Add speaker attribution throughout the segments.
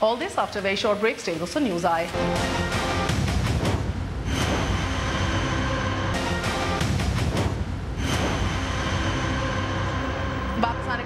Speaker 1: All this after a very short break. Stay with us on News Eye.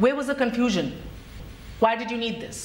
Speaker 1: Where was the confusion? Why did you need this?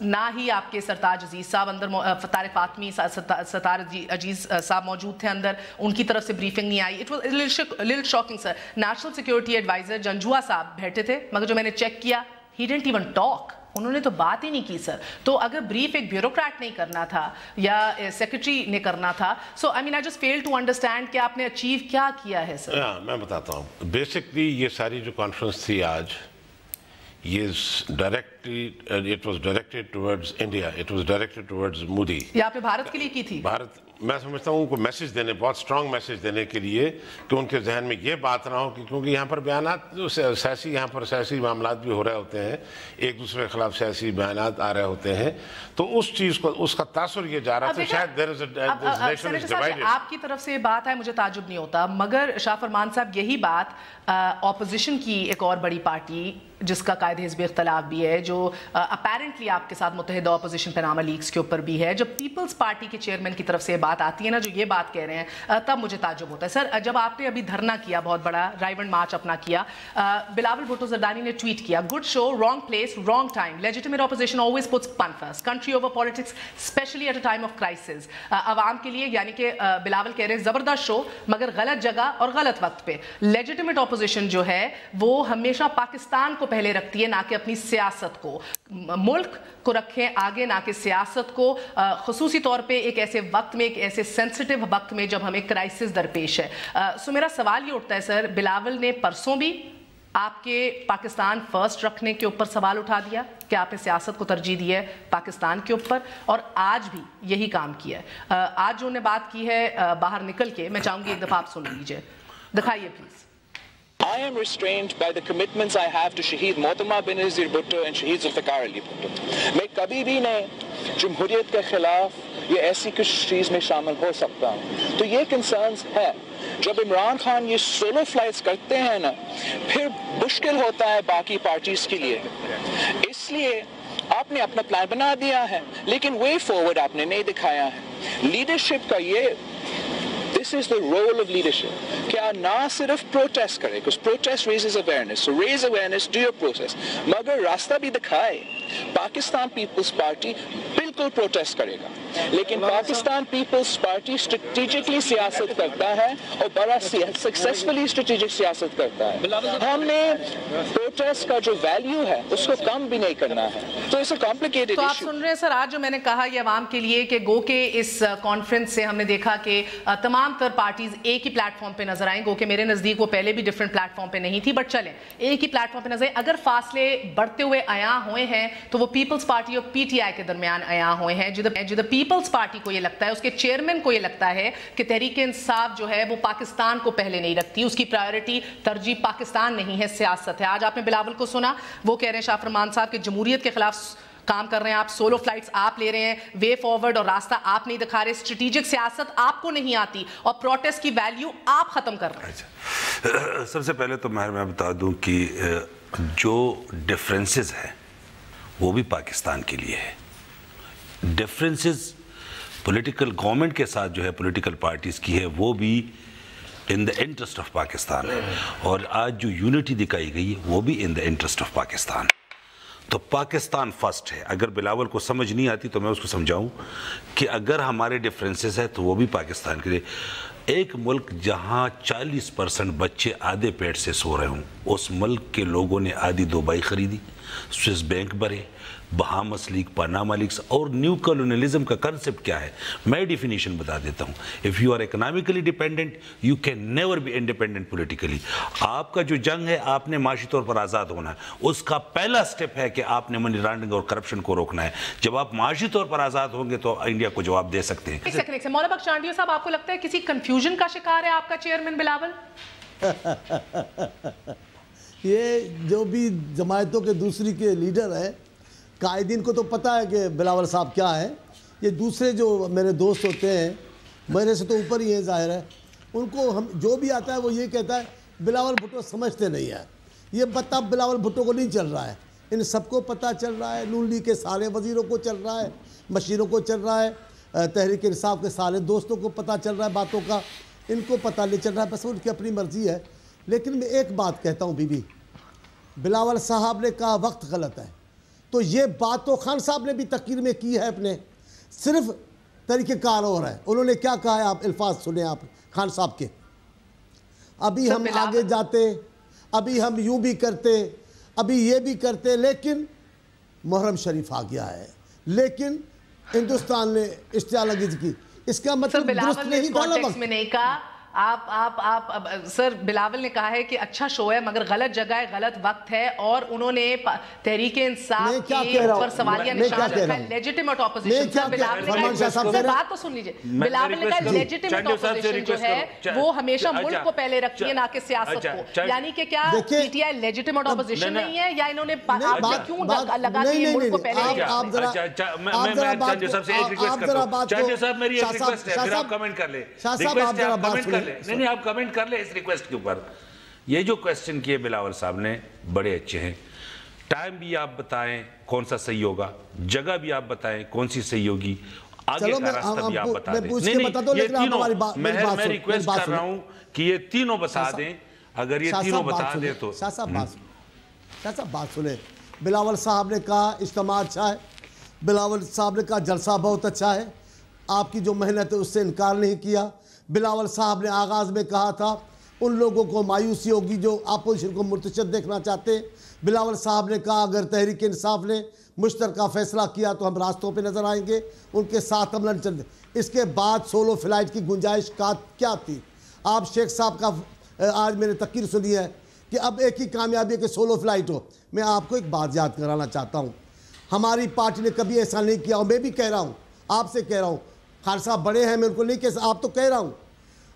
Speaker 1: نہ ہی آپ کے سرتاج عزیز صاحب اندر, طارق فاطمی, ستار عزیز صاحب موجود تھے اندر, ان کی طرف سے بریفنگ نہیں آئی. It was little shocking sir. National security adviser Janjua صاحب بیٹھے تھے, مگر جو میں نے چیک کیا, ہی ڈنٹ ایون ٹاک, انہوں نے تو بات ہی نہیں کی سر. تو اگر بریف ایک بیوروکریٹ نہیں کرنا تھا یا سیکرٹری نے کرنا تھا, so I mean I just feel to understand کہ آپ نے اچیو کیا کیا ہے سر.
Speaker 2: میں بتاتا ہوں. بیسکلی یہ ساری جو کانفرنس تھی آج, یہ it was directed towards India, it was directed towards Modi.
Speaker 1: یہ آپ نے بھارت کے لیے کی تھی؟
Speaker 2: بھارت, میں سمجھتا ہوں ان کو میسیج دینے, بہت اسٹرانگ میسیج دینے کے لیے کہ ان کے ذہن میں یہ بات نہ ہو کہ کیونکہ یہاں پر بیانات سیاسی, یہاں پر سیاسی معاملات بھی ہو رہے ہوتے ہیں, ایک دوسرے کے خلاف سیاسی بیانات آ رہے ہوتے ہیں, تو اس چیز کو, اس کا تاثر یہ جا رہا تھا شاید there is a nation is divided.
Speaker 1: آپ کی طرف سے یہ بات ہے, مجھے تعجب نہیں ہوتا, مگر شاہ فرمان صاحب یہی بات اپوزیشن کی ایک اور بڑی پارٹی جس کا قائد حزب اختلاف بھی ہے, جو اپیرنٹلی آپ کے ساتھ متحدہ اپوزیشن پیناما لیگز کے اوپر بھی ہے, جب پیپلز پارٹی کے چیئرمین کی طرف سے یہ بات آتی ہے نا, جو یہ بات کہہ رہے ہیں, تب مجھے تعجب ہوتا ہے. سر, جب آپ نے ابھی دھرنا کیا, بہت بڑا رائیونڈ مارچ اپنا کیا, بلاول بھٹو زردانی نے ٹویٹ کیا, good show, wrong place, wrong time, legitimate opposition always puts fun first, country over politics, especially at a time of crisis. عوام کے لیے, یعنی کہ بلاول کہہ رہے ہیں زبردست شو مگر غلط جگہ اور غلط وقت پہ. لیجیٹیمیٹ اپوزیشن جو ہے وہ ہمیشہ پاکستان کو پہلے رکھتی ہے, نہ کہ اپنی سیاست کو. ملک کو رکھیں آگے, نہ کہ سیاست کو, خصوصی طور پہ ایک ایسے وقت میں, ایک ایسے سینسٹیو وقت میں جب ہمیں کرائسس درپیش ہے. سو میرا سوال یہ اٹھتا ہے سر, بلاول نے پرسوں بھی آپ کے پاکستان فرسٹ رکھنے کے اوپر سوال اٹھا دیا کہ آپ نے سیاست کو ترجیح دی ہے پاکستان کے اوپر, اور آج بھی یہی کام کیا ہے. آج جو انہوں نے بات کی ہے باہر نکل کے, میں چاہوں گی ایک دفعہ آپ سن لیجئے, دکھائیے please.
Speaker 3: I am restrained by the commitments I have to Shaheed Mohtama Benazir Bhutto and Shaheed Zulfikar Ali Bhutto. میں کبھی بھی نہیں جمہوریت کے خلاف یہ ایسی کچھ چیز میں شامل ہو سکتا ہوں. تو یہ کنسرنز ہے. جب عمران خان یہ سولو فلائٹس کرتے ہیں نا, پھر مشکل ہوتا ہے باقی پارٹیز کے لیے. اس لیے آپ نے اپنا پلان بنا دیا ہے, لیکن وے فارورڈ آپ نے نہیں دکھایا ہے. لیڈرشپ کا یہ, this is the role of leadership, کہ آپ نہ صرف پروٹیسٹ کریں, because protest raises awareness, so raise awareness, do your process, مگر راستہ بھی دکھائے. پاکستان پیپلز پارٹی بالکل پروٹیسٹ کرے گا, لیکن پاکستان پیپلز پارٹی اسٹریٹجکلی سیاست کرتا ہے اور بڑا سکسیسفلی اسٹریٹجک سیاست کرتا ہے. ہم نے پروٹیسٹ کا جو ویلیو ہے اس کو کم بھی نہیں کرنا ہے. تو اس کمپلیکیٹڈ ایشو.
Speaker 1: تو آپ سن رہے ہیں سر, آج جو میں نے کہا یہ عوام کے لیے کہ گو کہ اس کانفرنس سے ہم نے دیکھا کہ تمام تر پارٹیز ایک ہی پلیٹ فارم پہ نظر آئیں, گو کہ میرے نزدیک وہ پہلے بھی ڈفرنٹ پلیٹ فارم پہ نہیں تھی, بٹ چلیں ایک ہی پلیٹ فارم پہ نظر آئیں. اگر فاصلے بڑھتے ہوئے عیاں ہوئے ہیں تو وہ پیپلز پارٹی اور پی ٹی آئی کے درمیان عیاں ہوئے ہیں. جو پیپلز پارٹی کو یہ لگتا ہے, اس کے چیئرمین کو یہ لگتا ہے کہ تحریک انصاف جو ہے وہ پاکستان کو پہلے نہیں رکھتی, اس کی پرائیورٹی ترجیح پاکستان نہیں ہے, سیاست ہے. آج آپ نے بلاول کو سنا, وہ کہہ رہے ہیں شاہ فرمان صاحب کہ جمہوریت کے خلاف کام کر رہے ہیں آپ, سولو فلائٹس آپ لے رہے ہیں, وے فارورڈ اور راستہ آپ نہیں دکھا رہے, اسٹریٹجک سیاست آپ کو نہیں آتی, اور پروٹیسٹ کی ویلیو آپ ختم کر رہے ہیں.
Speaker 4: سب سے پہلے تو میں بتا دوں کہ جو ڈفرینسز ہیں وہ بھی پاکستان کے لیے ہے. ڈفرینسز پولیٹیکل گورنمنٹ کے ساتھ جو ہے پولیٹیکل پارٹیز کی ہے وہ بھی ان دا انٹرسٹ آف پاکستان ہے, اور آج جو یونٹی دکھائی گئی ہے وہ بھی ان دا انٹرسٹ آف پاکستان. تو پاکستان فرسٹ ہے. اگر بلاول کو سمجھ نہیں آتی تو میں اس کو سمجھاؤں کہ اگر ہمارے ڈفرینسز ہے تو وہ بھی پاکستان کے لیے. ایک ملک جہاں 40% بچے آدھے پیٹ سے سو رہے ہوں, اس ملک کے لوگوں نے آدھی دبئی خریدی, سوئس بینک بھرے, بہامس لیگ, پاناما لیگز, اور نیو کالونیلزم کا کنسپٹ کیا ہے میں ڈیفینیشن بتا دیتا ہوں. If you are economically dependent you can never be independent politically. آپ کا جو جنگ ہے, آپ نے معاشی طور پر آزاد ہونا ہے, اس کا پہلا سٹیپ ہے کہ آپ نے منی لانڈرنگ اور کرپشن کو روکنا ہے. جب آپ معاشی طور پر آزاد ہوں گے تو انڈیا کو جواب دے سکتے ہیں.
Speaker 1: ایک سیکنڈ, مولانا بخش چانڈیو صاحب, آپ کو لگتا ہے کسی کنفیوژن کا شکار ہے آپ کا چیئرمین بلاول؟
Speaker 5: یہ جو بھی جماعتوں کے دوسری کے لیڈر ہیں, قائدین کو تو پتہ ہے کہ بلاول صاحب کیا ہے. یہ دوسرے جو میرے دوست ہوتے ہیں, میرے سے تو اوپر ہی ہیں ظاہر ہے, ان کو ہم جو بھی آتا ہے وہ یہ کہتا ہے بلاول بھٹو سمجھتے نہیں ہیں. یہ پتہ بلاول بھٹو کو نہیں چل رہا ہے, ان سب کو پتہ چل رہا ہے, نون لیگ کے سارے وزیروں کو چل رہا ہے, مشیروں کو چل رہا ہے, تحریک انصاف کے سارے دوستوں کو پتہ چل رہا ہے باتوں کا, ان کو پتہ نہیں چل رہا ہے, بس ان کی اپنی مرضی ہے. لیکن میں ایک بات کہتا ہوں, بی بی بلاول صاحب نے کہا وقت غلط ہے. تو یہ بات تو خان صاحب نے بھی تقریر میں کی ہے اپنے، صرف طریقہ کار اور ہے. انہوں نے کیا کہا ہے، آپ الفاظ سنیں آپ خان صاحب کے. ابھی ہم آگے جاتے، ابھی ہم یوں بھی کرتے، ابھی یہ بھی کرتے، لیکن محرم شریف آ گیا ہے، لیکن ہندوستان نے اشتعال انگیزی کی. اس کا مطلب درست نہیں تھا نا وقت
Speaker 1: میں نہیں کہا. آپ سر بلاول نے کہا ہے کہ اچھا شو ہے مگر غلط جگہ ہے، غلط وقت ہے، اور انہوں نے تحریک انصاف کے اوپر سوالیہ نشان رکھا ہے. Legitimate opposition. سر بلاول نے کہا، سر بات تو سن لیجئے، بلاول نے کہا لیجیٹیمیٹ اپوزیشن جو ہے وہ ہمیشہ ملک کو پہلے رکھتی ہے نہ کہ سیاست کو. یعنی کہ کیا P T I legitimate opposition نہیں ہے، یا انہوں نے آپ نے کیوں لگا کہ ملک کو پہلے رکھتی ہے؟
Speaker 4: چانجو صاحب سے ایک ریکویسٹ کرتا ہوں. چانجو صاحب میری ایک ریکویسٹ ہے، پھر آپ کمنٹ کر لیں. ریکویسٹ ہے آپ کمنٹ کر لیں. نہیں آپ کمنٹ کر لیں اس ریکویسٹ کے اوپر. یہ جو کویسچن کیے بلاول صاحب نے بڑے اچھے ہیں. ٹائم بھی آپ بتائیں کون سا صحیح ہوگا، جگہ بھی آپ بتائیں کون سی صحیح ہوگی، آگے کا راستہ بھی آپ بتا دیں. نہیں یہ تینوں میں ریکویسٹ کر رہا ہوں کہ یہ تینوں بتا دیں. اگر یہ تینوں بتا دیں تو
Speaker 5: شاہ صاحب بات سنیں. بلاول صاحب نے کہا اجتماع اچھا ہے، بلاول صاحب نے کہا جلسہ بہت اچھا ہے، آپ کی جو محنت ہے اس سے انکار نہیں کیا. بلاول صاحب نے آغاز میں کہا تھا ان لوگوں کو مایوسی ہوگی جو اپوزیشن کو مرتشد دیکھنا چاہتے ہیں. بلاول صاحب نے کہا اگر تحریک انصاف نے مشترکہ فیصلہ کیا تو ہم راستوں پہ نظر آئیں گے، ان کے ساتھ ہم لڑ چلیں. اس کے بعد سولو فلائٹ کی گنجائش کیا تھی؟ آپ شیخ صاحب کا آج میں نے تقریر سنی ہے کہ اب ایک ہی کامیابی ہے کہ سولو فلائٹ ہو. میں آپ کو ایک بات یاد کرانا چاہتا ہوں، ہماری پارٹی نے کبھی ایسا نہیں کیا. اور میں بھی کہہ رہا ہوں، آپ سے کہہ رہا ہوں، خان صاحب بڑے ہیں، میں ان کو نہیں کہہ سکتا، آپ تو کہہ رہا ہوں.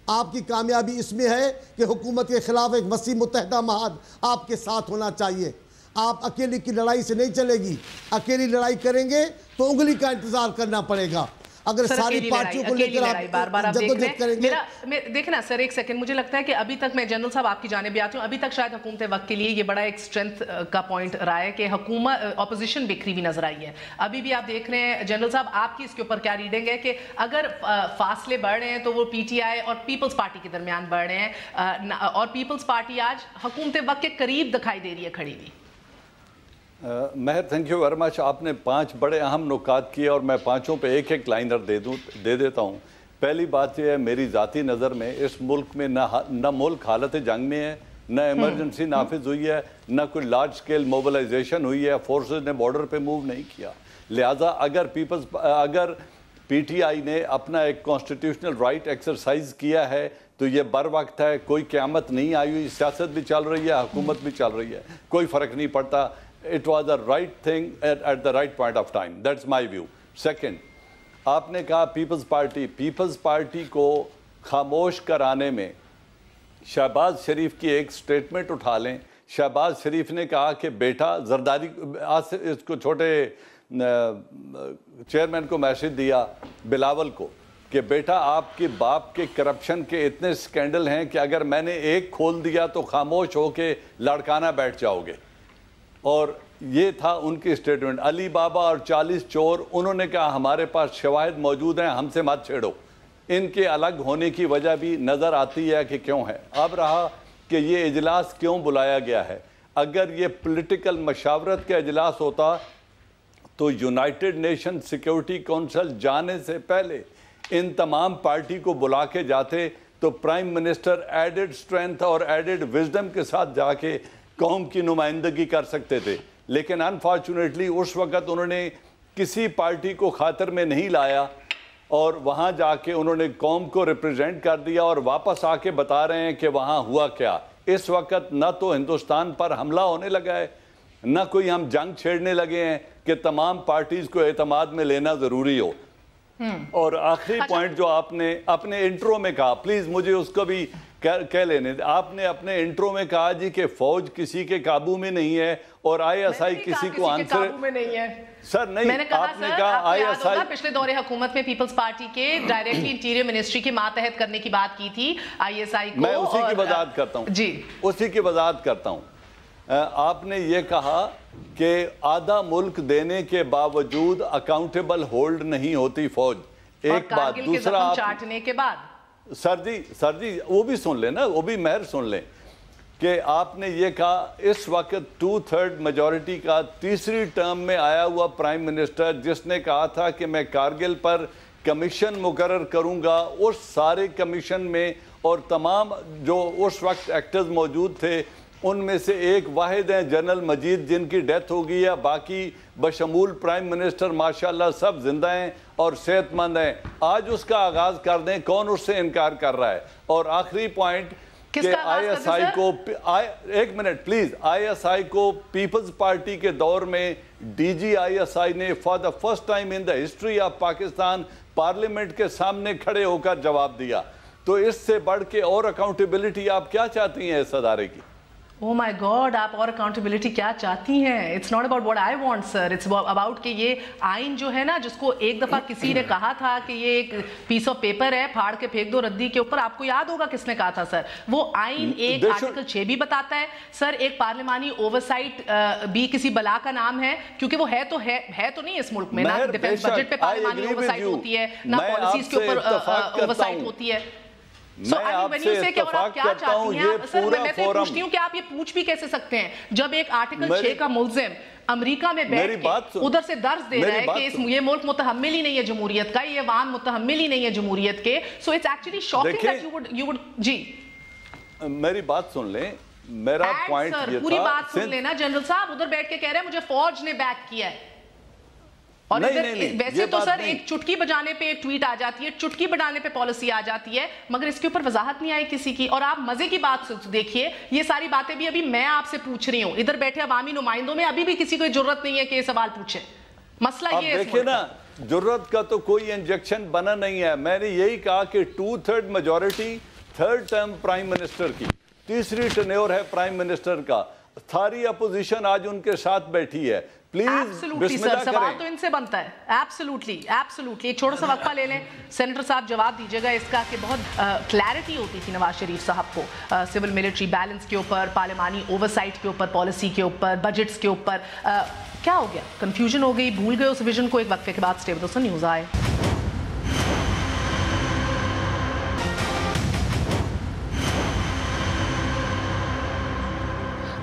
Speaker 5: آپ کی کامیابی اس میں ہے کہ حکومت کے خلاف ایک وسیع متحدہ معاہد آپ کے ساتھ ہونا چاہیے. آپ اکیلی کی لڑائی سے نہیں چلے گی. اکیلی لڑائی کریں گے تو انگلی کا انتظار کرنا پڑے گا. اگر ساری پارٹیوں کو لے کر آپ جدوجہد کریں گے.
Speaker 1: دیکھنا سر ایک سیکنڈ، مجھے لگتا ہے کہ ابھی تک میں جنرل صاحب آپ کی جانب بھی آتی ہوں، ابھی تک شاید حکومت وقت کے لیے یہ بڑا ایک سٹرینتھ کا پوائنٹ رہا ہے کہ حکومت اپوزیشن بکھری بھی نظر آئی ہے. ابھی بھی آپ دیکھ رہے ہیں جنرل صاحب، آپ کی اس کے اوپر کیا ریڈنگ ہے کہ اگر فاصلے بڑھ رہے ہیں تو وہ پی ٹی آئی اور پیپلز پارٹی کے درمیان بڑھ رہے ہیں، اور پیپلز پارٹی آج حکومت وقت کے قریب دکھائی دے رہی ہے کھڑی ہوئی.
Speaker 6: مہر تھینک یو ویری مچ. آپ نے 5 بڑے اہم نکات کیے اور میں 5 پہ ایک ایک لائنر دے دیتا ہوں. پہلی بات یہ ہے میری ذاتی نظر میں اس ملک میں نہ ملک حالت جنگ میں ہے، نہ ایمرجنسی نافذ ہوئی ہے، نہ کوئی لارج سکیل موبلائزیشن ہوئی ہے، فورسز نے بارڈر پہ موو نہیں کیا. لہٰذا اگر پی ٹی آئی نے اپنا ایک کانسٹیٹیوشنل رائٹ ایکسرسائز کیا ہے تو یہ بر وقت ہے. کوئی قیامت نہیں آئی ہوئی، سیاست بھی چل رہی ہے، حکومت بھی چل رہی ہے، کوئی فرق نہیں پڑتا. It was the right thing at the right point of time. That's my view. Second, آپ نے کہا پیپلز پارٹی کو خاموش کرانے میں شہباز شریف کی ایک سٹیٹمنٹ اٹھا لیں. شہباز شریف نے کہا کہ بیٹا زرداری، اس کو چھوٹے چیئرمین کو میسج دیا بلاول کو کہ بیٹا آپ کے باپ کے کرپشن کے اتنے سکینڈل ہیں کہ اگر میں نے ایک کھول دیا تو خاموش ہو کے لڑکانا بیٹھ جاؤ گے. اور یہ تھا ان کی سٹیٹمنٹ. علی بابا اور 40 چور، انہوں نے کہا ہمارے پاس شواہد موجود ہیں، ہم سے مت چھیڑو. ان کے الگ ہونے کی وجہ بھی نظر آتی ہے کہ کیوں ہے. اب رہا کہ یہ اجلاس کیوں بلایا گیا ہے. اگر یہ پولیٹیکل مشاورت کا اجلاس ہوتا تو یونائٹڈ نیشن سیکیورٹی کونسل جانے سے پہلے ان تمام پارٹی کو بلا کے جاتے تو پرائم منسٹر ایڈڈ سٹرینتھ اور ایڈڈ وزڈم کے ساتھ جا کے قوم کی نمائندگی کر سکتے تھے. لیکن انفارچونیٹلی اس وقت انہوں نے کسی پارٹی کو خاطر میں نہیں لایا اور وہاں جا کے انہوں نے قوم کو ریپریزنٹ کر دیا اور واپس آ کے بتا رہے ہیں کہ وہاں ہوا کیا. اس وقت نہ تو ہندوستان پر حملہ ہونے لگا ہے، نہ کوئی ہم جنگ چھیڑنے لگے ہیں کہ تمام پارٹیز کو اعتماد میں لینا ضروری ہو. اور آخری پوائنٹ جو آپ نے اپنے انٹرو میں کہا، پلیز مجھے اس کو بھی کہہ لینے. آپ نے اپنے انٹرو میں کہا جی کہ فوج کسی کے قابو میں نہیں ہے اور آئی ایس آئی کسی کو آنسر سر نہیں. آپ نے کہا آئی ایس آئی
Speaker 1: پچھلے دور حکومت میں پیپلز پارٹی کے ڈائریکٹلی انٹیریئر منسٹری کی ماتحت کرنے کی بات کی تھی آئی ایس آئی کو.
Speaker 6: میں اسی کی وضاحت کرتا ہوں
Speaker 1: جی
Speaker 6: اسی کی وضاحت کرتا ہوں. آپ نے یہ کہا کہ آدھا ملک دینے کے باوجود اکاؤنٹیبل ہولڈ نہیں ہوتی فوج. ایک بات. دوسرا
Speaker 1: چاٹنے کے بعد
Speaker 6: سر جی وہ بھی سن لیں نا، وہ بھی مہر سن لیں. کہ آپ نے یہ کہا اس وقت 2/3 میجورٹی کا تیسری ٹرم میں آیا ہوا پرائم منسٹر جس نے کہا تھا کہ میں کارگل پر کمیشن مقرر کروں گا، اس سارے کمیشن میں اور تمام جو اس وقت ایکٹرز موجود تھے ان میں سے ایک واحد ہیں جنرل مجید جن کی ڈیتھ ہو گئی ہے، باقی بشمول پرائم منسٹر ماشاءاللہ سب زندہ ہیں اور صحت مند ہیں. آج اس کا آغاز کر دیں، کون اس سے انکار کر رہا ہے؟ اور آخری پوائنٹ کہ آئی ایس آئی کو ایک minute please, I S I کو پیپلز پارٹی کے دور میں D G I S I نے for the first time in the history of Pakistan parliament کے سامنے کھڑے ہو کر جواب دیا. تو اس سے بڑھ کے اور اکاؤنٹیبلٹی آپ کیا چاہتی ہیں اس ادارے کی؟
Speaker 1: Oh my God, آپ اور اکاؤنٹیبلٹی کیا چاہتی ہیں؟ It's not about what I want, sir. It's about کہ یہ آئین جو ہے نا جس کو ایک دفعہ کسی نے کہا تھا کہ یہ ایک پیس آف پیپر ہے، پھاڑ کے پھینک دو ردی کے اوپر. آپ کو یاد ہوگا کس نے کہا تھا سر؟ وہ آئین ایک آرٹیکل 6 بھی بتاتا ہے سر، ایک پارلیمانی اوورسائٹ بھی کسی بلا کا نام ہے، کیونکہ وہ ہے تو نہیں اس ملک میں، نہ ڈیفنس بجٹ پہ پارلیمانی اوورسائٹ ہوتی ہے، نہ پالیسیز کے اوپر اوورسائٹ ہوتی ہے.
Speaker 6: میں آپ سے اتفاق کرتا ہوں یہ پورا فورم،
Speaker 1: پوچھتی ہوں کہ آپ یہ پوچھ بھی کیسے سکتے ہیں جب ایک آرٹیکل 6 کا ملزم امریکہ میں بیٹھ کے ادھر سے درس دے رہا ہے کہ یہ ملک متحمل ہی نہیں ہے جمہوریت کا، یہ عوام متحمل ہی نہیں ہے جمہوریت کے. So it's actually shocking that you would جی
Speaker 6: میری بات سن لیں. میرا پوائنٹ یہ تھا،
Speaker 1: پوری بات سن لینا جنرل صاحب. ادھر بیٹھ کے کہہ رہے ہیں مجھے فوج نے بیک کیا ہے، اور ویسے تو سر ایک چٹکی بجانے پہ ایک ٹویٹ آ جاتی ہے، چٹکی بجانے پہ پالیسی آ جاتی ہے، مگر اس کے اوپر وضاحت نہیں آئی کسی کی. اور آپ مزے کی بات دیکھیے، یہ ساری باتیں بھی ابھی میں آپ سے پوچھ رہی ہوں، ادھر بیٹھے عوامی نمائندوں میں ابھی بھی کسی کو جرت نہیں ہے کہ یہ سوال پوچھے. مسئلہ یہ ہے
Speaker 6: دیکھیں نا، جرت کا تو کوئی انجیکشن بنا نہیں ہے. میں نے یہی کہا کہ 2/3 majority, 3rd term prime minister کی، تیسری ٹینیور ہے پرائم منسٹر کا. ساری اپوزیشن آج ان کے ساتھ بیٹھی ہے. پلیز بسم اللہ کریں.
Speaker 1: سوال تو ان سے بنتا ہے. ایبسلوٹلی ایک چھوٹا سا وقفہ لے لیں. سینیٹر صاحب جواب دیجیے گا اس کا کہ بہت کلیئرٹی ہوتی تھی نواز شریف صاحب کو سول ملٹری بیلنس کے اوپر، پارلیمانی اوورسائٹ کے اوپر، پالیسی کے اوپر، بجٹس کے اوپر. کیا ہو گیا؟ کنفیوژن ہو گئی، بھول گئے اس ویژن کو. ایک وقفے کے بعد سٹے ود اس نیوز آئے.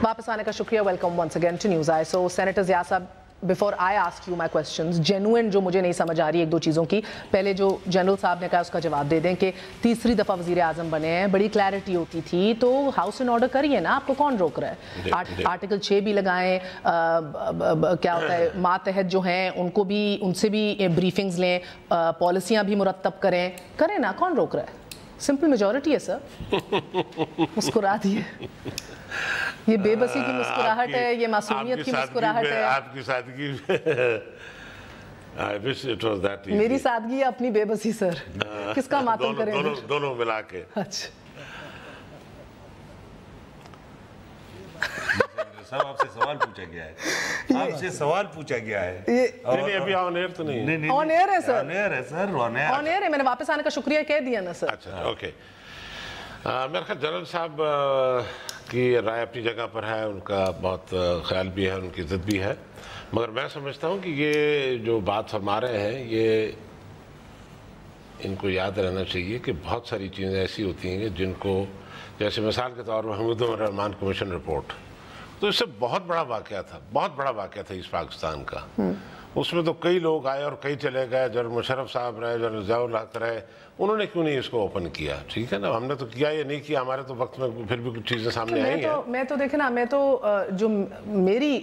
Speaker 1: واپس آنے کا شکریہ. Welcome once again to News I. So senator Zia صاحب، before I ask you my questions, genuine جو مجھے نہیں سمجھ آ رہی ایک دو چیزوں کی، پہلے جو جنرل صاحب نے کہا اس کا جواب دے دیں کہ تیسری دفعہ وزیر اعظم بنے ہیں، بڑی کلیئرٹی ہوتی تھی تو ہاؤس ان آرڈر کریے نا، آپ کو کون روک رہا ہے؟ آرٹیکل 6 بھی لگائیں، کیا ہوتا ہے ماتحت جو ہیں ان کو بھی، ان سے بھی بریفنگز لیں، پالیسیاں بھی مرتب کریں نا، کون روک رہا ہے؟ سمپل میجورٹی ہے سر. مسکرا دیے. یہ بے بسی کی مسکراہٹ ہے، یہ معصومیت کی مسکراہٹ ہے.
Speaker 2: آپ کی سادگی
Speaker 1: میری سادگی اپنی بے بسی سر. کس کا ماتم کریں؟
Speaker 2: دونوں ملا کے.
Speaker 1: اچھا
Speaker 4: صاحب آپ سے سوال پوچھا گیا ہے، آپ سے سوال پوچھا گیا ہے.
Speaker 2: نہیں ابھی آن ایئر تو نہیں.
Speaker 1: آن ایئر ہے سر.
Speaker 4: آن ایئر ہے سر.
Speaker 1: آن ایئر ہے. میں نے واپس آنے کا شکریہ کہہ دیا نا سر.
Speaker 2: اچھا اوکے. میرے خیال جنرل صاحب کی رائے اپنی جگہ پر ہے، ان کا بہت خیال بھی ہے، ان کی عزت بھی ہے، مگر میں سمجھتا ہوں کہ یہ جو بات فرما رہے ہیں یہ ان کو یاد رہنا چاہیے کہ بہت ساری چیزیں ایسی ہوتی ہیں جن کو، جیسے مثال کے طور پر حمید الرحمان کمیشن رپورٹ، تو اس سے بہت بڑا واقعہ تھا اس پاکستان کا. اس میں تو کئی لوگ آئے اور کئی چلے گئے. جنرل مشرف صاحب رہے، جنرل ضیاء الحق رہے، انہوں نے کیوں نہیں اس کو اوپن کیا؟ ٹھیک ہے نا، ہم نے تو کیا یا نہیں کیا، ہمارے تو وقت میں پھر بھی کچھ چیزیں سامنے آئی ہیں.
Speaker 1: میں تو دیکھیں نا، میں تو جو میری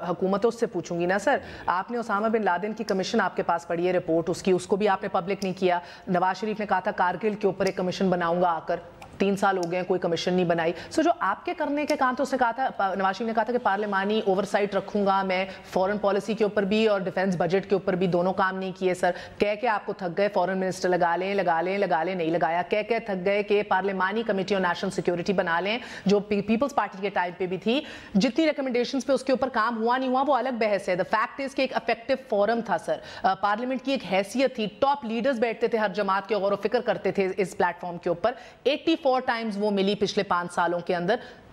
Speaker 1: حکومت ہے اس سے پوچھوں گی نا سر. آپ نے اسامہ بن لادن کی کمیشن آپ کے پاس پڑھی ہے رپورٹ اس کی، اس کو بھی آپ نے پبلک نہیں کیا. نواز شریف نے کہا تھا کارگل کے اوپر ایک کمیشن بناؤں گا، آ کر 3 سال ہو گئے ہیں کوئی کمیشن نہیں بنائی. سو جو آپ کے کرنے کے کام، تو اس نے کہا تھا، نواز شریف نے کہا تھا کہ پارلیمانی اوورسائٹ رکھوں گا میں، فورن پالیسی کے اوپر بھی اور ڈیفنس بجٹ کے اوپر بھی. دونوں کام نہیں کیے سر. کہہ کے آپ کو تھک گئے فورن منسٹر لگا لیں، نہیں لگایا. کہہ تھک گئے کہ پارلیمانی کمیٹی اور نیشنل سیکیورٹی بنا لیں جو پیپلز پارٹی کے ٹائم پہ بھی تھی. جتنی ریکمنڈیشنز پہ اس کے اوپر کام ہوا نہیں ہوا وہ الگ بحث ہے. دا فیکٹ از کہ ایک افیکٹو فورم تھا سر. پارلیمنٹ کی ایک حیثیت تھی، ٹاپ لیڈرز بیٹھتے تھے ہر جماعت کے، غور و فکر کرتے تھے اس پلیٹ فارم کے اوپر. 84 ٹائمز وہ ملی پچھلے 5 سالوں کے اندر.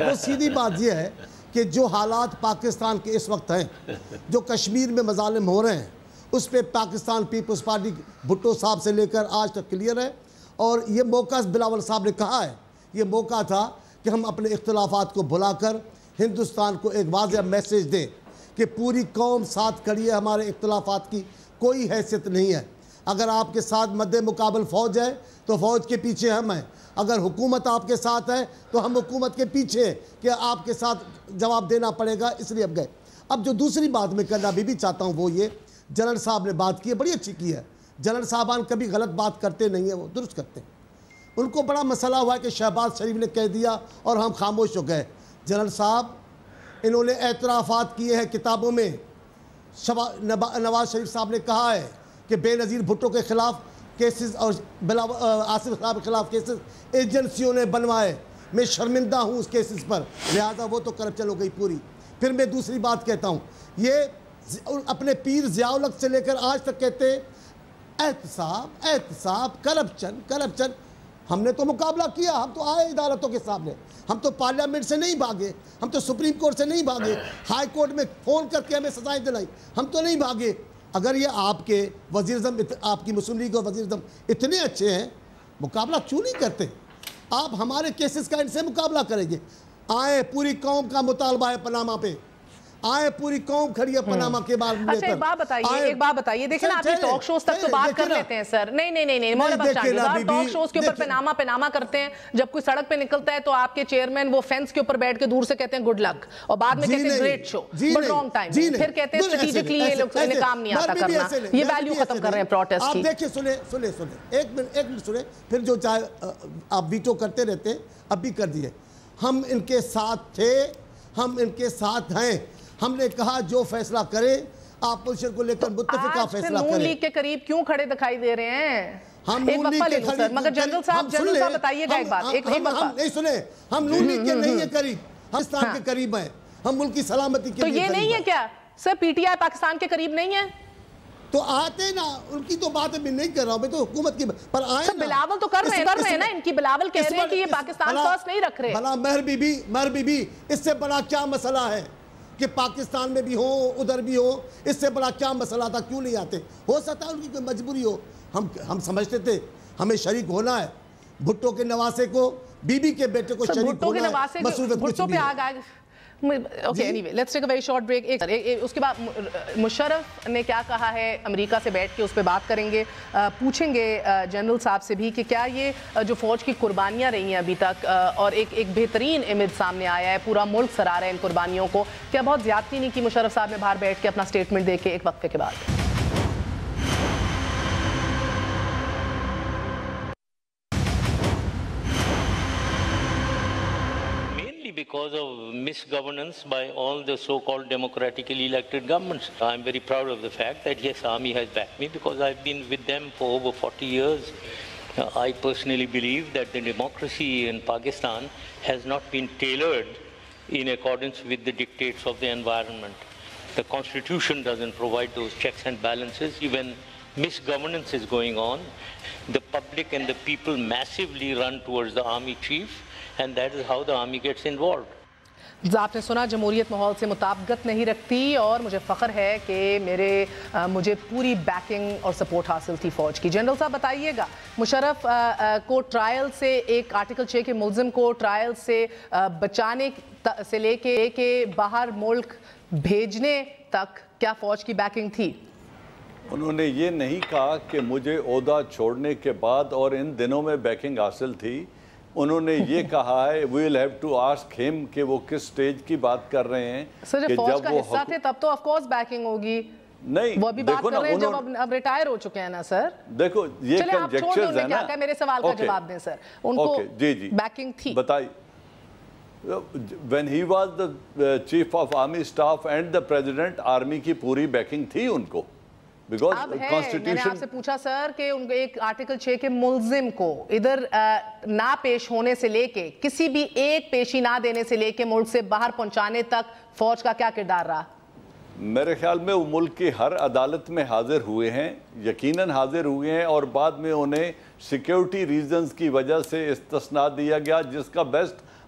Speaker 5: وہ سیدھی بات یہ ہے کہ جو حالات پاکستان کے اس وقت ہیں، جو کشمیر میں مظالم ہو رہے ہیں، اس پہ پاکستان پیپلز پارٹی بھٹو صاحب سے لے کر آج تک کلیئر ہے. اور یہ موقع بلاول صاحب نے کہا ہے، یہ موقع تھا کہ ہم اپنے اختلافات کو بھلا کر ہندوستان کو ایک واضح میسیج دیں کہ پوری قوم ساتھ کھڑی ہے، ہمارے اختلافات کی کوئی حیثیت نہیں ہے. اگر آپ کے ساتھ مد مقابل فوج ہے تو فوج کے پیچھے ہم ہیں، اگر حکومت آپ کے ساتھ ہے تو ہم حکومت کے پیچھے ہیں کہ آپ کے ساتھ جواب دینا پڑے گا، اس لیے اب گئے. اب جو دوسری بات میں کرنا بھی چاہتا ہوں وہ یہ، جنرل صاحب نے بات کی ہے، بڑی اچھی کی ہے. جنرل صاحبان کبھی غلط بات کرتے نہیں ہیں، وہ درست کرتے ہیں. ان کو بڑا مسئلہ ہوا ہے کہ شہباز شریف نے کہہ دیا اور ہم خاموش ہو گئے. جنرل صاحب انہوں نے اعترافات کیے ہیں کتابوں میں. نواز شریف صاحب نے کہا ہے کہ بے نظیر بھٹو کے خلاف کیسز اور آصف صاحب کے خلاف کیسز ایجنسیوں نے بنوائے. میں شرمندہ ہوں اس کیسز پر، لہذا وہ تو کرپشن ہو گئی پوری. پھر میں دوسری بات کہتا ہوں، یہ اپنے پیر ضیاء الحق سے لے کر آج تک کہتے ہیں احتساب کرپشن. ہم نے تو مقابلہ کیا، ہم تو آئے عدالتوں کے سامنے، ہم تو پارلیمنٹ سے نہیں بھاگے، ہم تو سپریم کورٹ سے نہیں بھاگے، ہائی کورٹ میں فون کر کے ہمیں سزائیں دلائی، ہم تو نہیں بھاگے. اگر یہ آپ کے وزیر اعظم، آپ کی مسلم لیگ اور وزیر اعظم اتنے اچھے ہیں، مقابلہ کیوں نہیں کرتے؟ آپ ہمارے کیسز کا ان سے مقابلہ کریں گے. آئیں، پوری قوم کا مطالبہ ہے پاناما پہ، آئے پوری قوم کھڑی ہے پناما کے بعد.
Speaker 1: اچھا ایک بات بتائیے دیکھیں آپ یہ ٹاک شوز تک تو بات کر لیتے ہیں سر. نہیں مولانا بخشانی صاحب ٹاک شوز کے اوپر پناما کرتے ہیں، جب کوئی سڑک پہ نکلتا ہے تو آپ کے چیئرمین وہ فینس کے اوپر بیٹھ کے دور سے کہتے ہیں گڈ لک، اور بعد میں کہتے ہیں great show but wrong time, پھر کہتے ہیں اسٹریٹجکلی یہ لوگ انہیں کام نہیں آتا کرنا. یہ ویلیو ختم کر رہے ہیں پروٹیسٹ کی.
Speaker 5: آپ دیکھیں، سنیں ایک منٹ سنیں، پھر جو چاہے آپ ویٹو کرتے رہتے ہیں، اب بھی کر دیے. ہم ان کے ساتھ تھے، ہم ان کے ساتھ ہیں. ہم نے کہا جو فیصلہ کرے آپ پوزیشن کو لے کر متفقہ فیصلہ کریں.
Speaker 1: نون لیگ کے قریب کیوں کھڑے دکھائی دے رہے ہیں؟ ایک وقفہ لے لوں سر، مگر جنرل صاحب بتائیے گا ایک بات.
Speaker 5: ہم نہیں سنیں، ہم نون لیگ کے نہیں ہیں قریب، پاکستان کے قریب ہیں، ہم ملک کی سلامتی کے لیے.
Speaker 1: تو یہ نہیں ہے کیا سر پی ٹی آئی پاکستان کے قریب نہیں ہے؟
Speaker 5: تو آتے نا، ان کی تو بات میں نہیں کر رہا ہوں، میں تو حکومت کی پر آئے نا.
Speaker 1: بلاول تو کر رہے ہیں نا، ان کی بلاول کہہ رہے ہیں کہ یہ پاکستان فرسٹ نہیں رکھ رہے.
Speaker 5: بھلا مہر بی بی اس سے بڑا کیا مسئلہ ہے کہ پاکستان میں بھی ہو ادھر بھی ہو؟ اس سے بڑا کیا مسئلہ تھا؟ کیوں نہیں آتے؟ ہو سکتا ہے ان کی کوئی مجبوری ہو. ہم سمجھتے تھے ہمیں شریک ہونا ہے. بھٹو کے نواسے کو، بی بی کے بیٹے کو شریک ہونا ہے.
Speaker 1: بھٹو پہ آگ آئے. Okay anyway let's take a very short break. اس کے بعد مشرف نے کیا کہا ہے امریکہ سے بیٹھ کے اس پہ بات کریں گے. پوچھیں گے جنرل صاحب سے بھی کہ کیا یہ جو فوج کی قربانیاں رہی ہیں ابھی تک اور ایک بہترین امیج سامنے آیا ہے، پورا ملک سراہ رہا ہے ان قربانیوں کو، کیا بہت زیادتی نہیں کی مشرف صاحب نے باہر بیٹھ کے اپنا سٹیٹمنٹ دے کے ایک وقفے کے بعد؟
Speaker 7: Because of misgovernance by all the so-called democratically elected governments. I'm very proud of the fact that yes, Army has backed me because I've been with them for over 40 years. I personally believe that the democracy in Pakistan has not been tailored in accordance with the dictates of the environment. The constitution doesn't provide those checks and balances. Even misgovernance is going on. The public and the people massively run towards the army chief, and that is how the army gets involved.
Speaker 1: آپ نے سنا جمہوریت ماحول سے مطابقت نہیں رکھتی اور مجھے فخر ہے کہ مجھے پوری بیکنگ اور سپورٹ حاصل تھی فوج کی. جنرل صاحب بتائیے گا، مشرف کو ٹرائل سے ایک آرٹیکل 6 کے ملزم کو ٹرائل سے بچانے سے لے کے باہر ملک بھیجنے تک کیا فوج کی بیکنگ تھی؟
Speaker 6: انہوں نے یہ نہیں کہا کہ مجھے عہدہ چھوڑنے کے بعد اور ان دنوں میں بیکنگ حاصل تھی. انہوں نے یہ کہا ہے we will have to ask him کہ وہ کس سٹیج کی بات کر رہے ہیں.
Speaker 1: سر جب فوج کا حصہ تھے تب تو آف کورس بیکنگ ہوگی.
Speaker 6: نہیں
Speaker 1: وہ ابھی بات کر رہے ہیں جب اب ریٹائر ہو چکے ہیں نا سر.
Speaker 6: دیکھو یہ کنجیکچرز ہیں نا.
Speaker 1: میرے سوال کا جواب دیں سر. ان کو بیکنگ تھی.
Speaker 6: بتائی when he was the chief of army staff and the president, army کی پوری بیکنگ تھی ان کو.
Speaker 1: اب ہے میں نے آپ سے پوچھا سر کہ ان کو ایک آرٹیکل 6 کے ملزم کو ادھر نہ پیش ہونے سے لے کے کسی بھی ایک پیشی نہ دینے سے لے کے ملک سے باہر پہنچانے تک فوج کا کیا کردار رہا؟
Speaker 6: میرے خیال میں وہ ملک کی ہر عدالت میں حاضر ہوئے ہیں، یقیناً حاضر ہوئے ہیں، اور بعد میں انہیں سیکیورٹی ریزنز کی وجہ سے استثناء دیا گیا جس کا best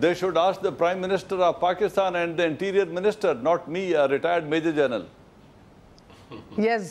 Speaker 6: They should ask the Prime Minister of Pakistan and the Interior Minister, not me, a retired Major General.
Speaker 1: Yes,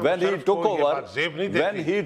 Speaker 6: When he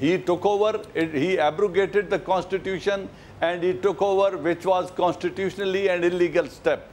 Speaker 6: he took over, he abrogated the constitution and he took over which was constitutionally and illegal step.